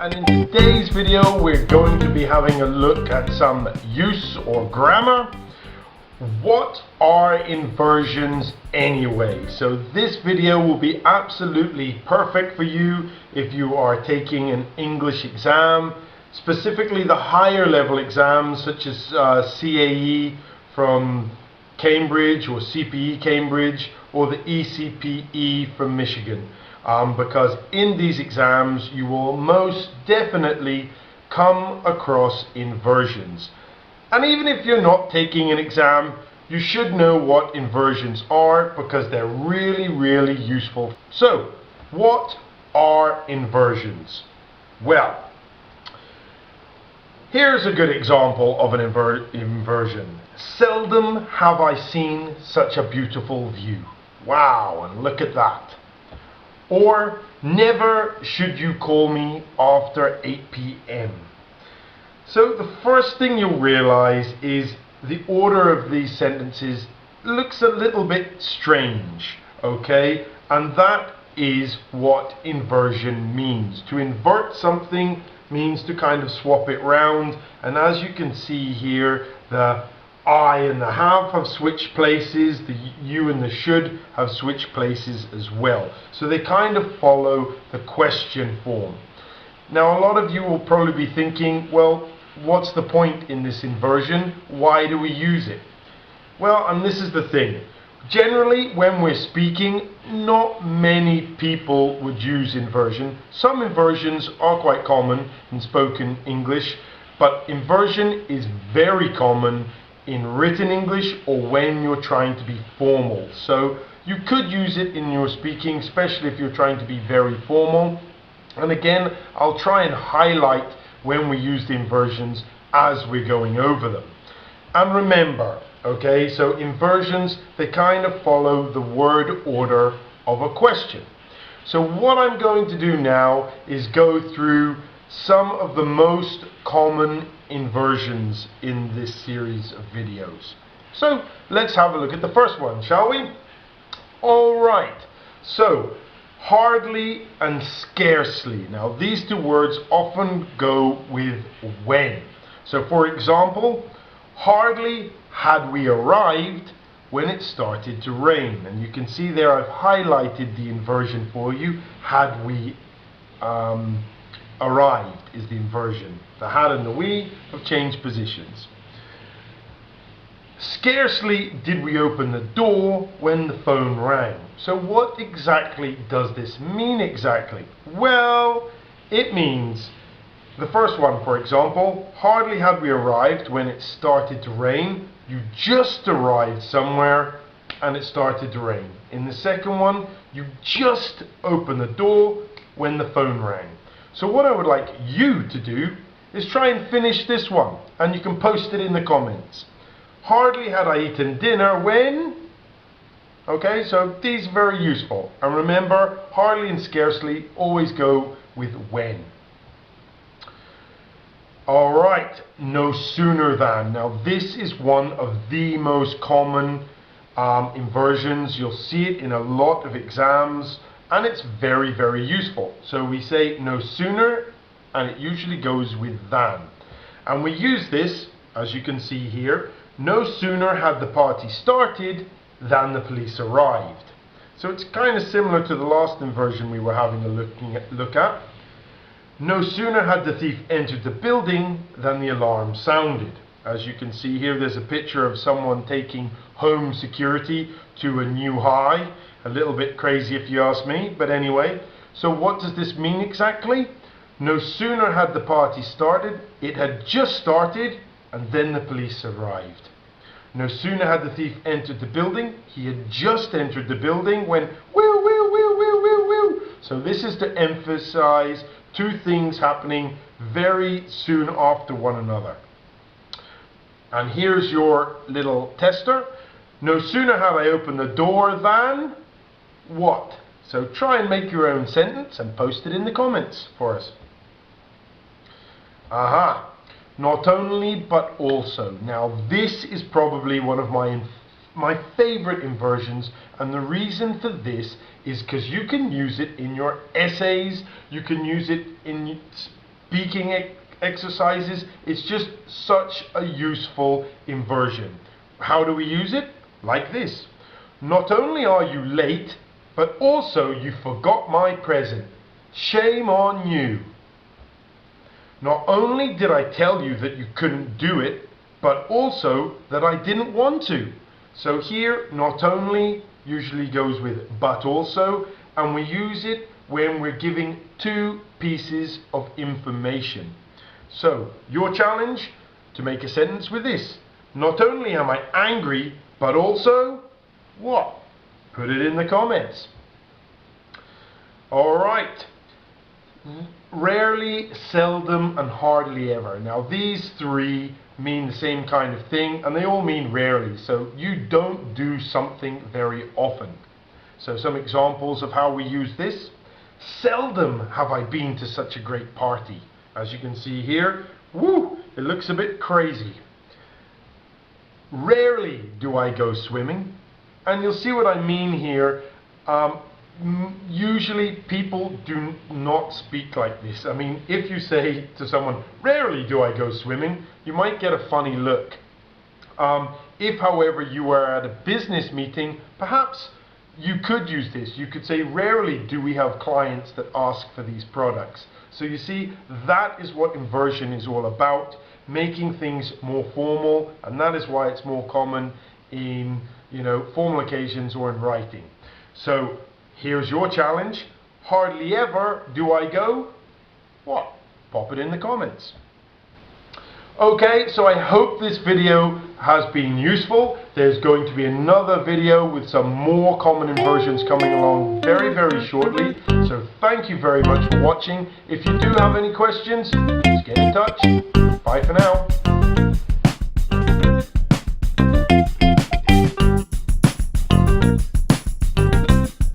and in today's video we're going to be having a look at some use or grammar. What are inversions anyway? So this video will be absolutely perfect for you if you are taking an English exam, specifically the higher level exams such as CAE from Cambridge or CPE Cambridge or the ECPE from Michigan. Because in these exams you will most definitely come across inversions. And even if you're not taking an exam, you should know what inversions are because they're really useful. So, what are inversions? Well, here's a good example of an inversion. Seldom have I seen such a beautiful view. Wow, and look at that. Or, never should you call me after 8 p.m. So the first thing you'll realize is the order of these sentences looks a little bit strange, okay? And that is what inversion means. To invert something means to kind of swap it round, and as you can see here, the I and the have switched places, the you and the should have switched places as well. So they kind of follow the question form. Now a lot of you will probably be thinking, well, what's the point in this inversion? Why do we use it? Well, and this is the thing. Generally, when we're speaking, not many people would use inversion. Some inversions are quite common in spoken English, but inversion is very common in written English or when you're trying to be formal. So you could use it in your speaking, especially if you're trying to be very formal. And again, I'll try and highlight when we use the inversions as we're going over them. And remember, okay, so inversions, they kind of follow the word order of a question. So what I'm going to do now is go through some of the most common inversions in this series of videos. So let's have a look at the first one, shall we? Alright, so hardly and scarcely. Now these two words often go with when. So for example, hardly had we arrived when it started to rain. And you can see there I've highlighted the inversion for you. Had we arrived is the inversion. The had and the we have changed positions. Scarcely did we open the door when the phone rang. So what exactly does this mean exactly? Well, it means the first one, for example, hardly had we arrived when it started to rain. You just arrived somewhere and it started to rain. In the second one, you just opened the door when the phone rang. So what I would like you to do is try and finish this one, and you can post it in the comments. Hardly had I eaten dinner when... Okay, so these are very useful. And remember, hardly and scarcely always go with when. Alright, no sooner than. Now this is one of the most common inversions. You'll see it in a lot of exams, and it's very useful. So we say no sooner, and it usually goes with than. And we use this, as you can see here, no sooner had the party started than the police arrived. So it's kind of similar to the last inversion we were having a look at. No sooner had the thief entered the building than the alarm sounded. As you can see here, there's a picture of someone taking home security to a new high. A little bit crazy if you ask me, but anyway. So what does this mean exactly? No sooner had the party started, it had just started, and then the police arrived. No sooner had the thief entered the building, he had just entered the building when woo. So this is to emphasize two things happening very soon after one another. And here's your little tester. No sooner had I opened the door than what? So try and make your own sentence and post it in the comments for us. Aha. Not only, but also. Now this is probably one of my favorite inversions, and the reason for this is because you can use it in your essays, you can use it in speaking exercises. It's just such a useful inversion. How do we use it? Like this. Not only are you late, but also you forgot my present. Shame on you. Not only did I tell you that you couldn't do it, but also that I didn't want to. So here, not only usually goes with but also, and we use it when we're giving two pieces of information. So, your challenge, to make a sentence with this. Not only am I angry, but also, what? Put it in the comments. Alright. Rarely, seldom, and hardly ever. Now these three mean the same kind of thing, and they all mean rarely. So you don't do something very often. So some examples of how we use this. Seldom have I been to such a great party. As you can see here, woo, it looks a bit crazy. Rarely do I go swimming. And you'll see what I mean here. Usually people do not speak like this. I mean, if you say to someone, rarely do I go swimming, you might get a funny look. If, however, you are at a business meeting, perhaps you could use this. You could say, rarely do we have clients that ask for these products. So you see, that is what inversion is all about, making things more formal, and that is why it's more common in, formal occasions or in writing. So here's your challenge. Hardly ever do I go. What? Pop it in the comments. Okay, so I hope this video has been useful. There's going to be another video with some more common inversions coming along very, very shortly. So thank you very much for watching. If you do have any questions, just get in touch. Bye for now.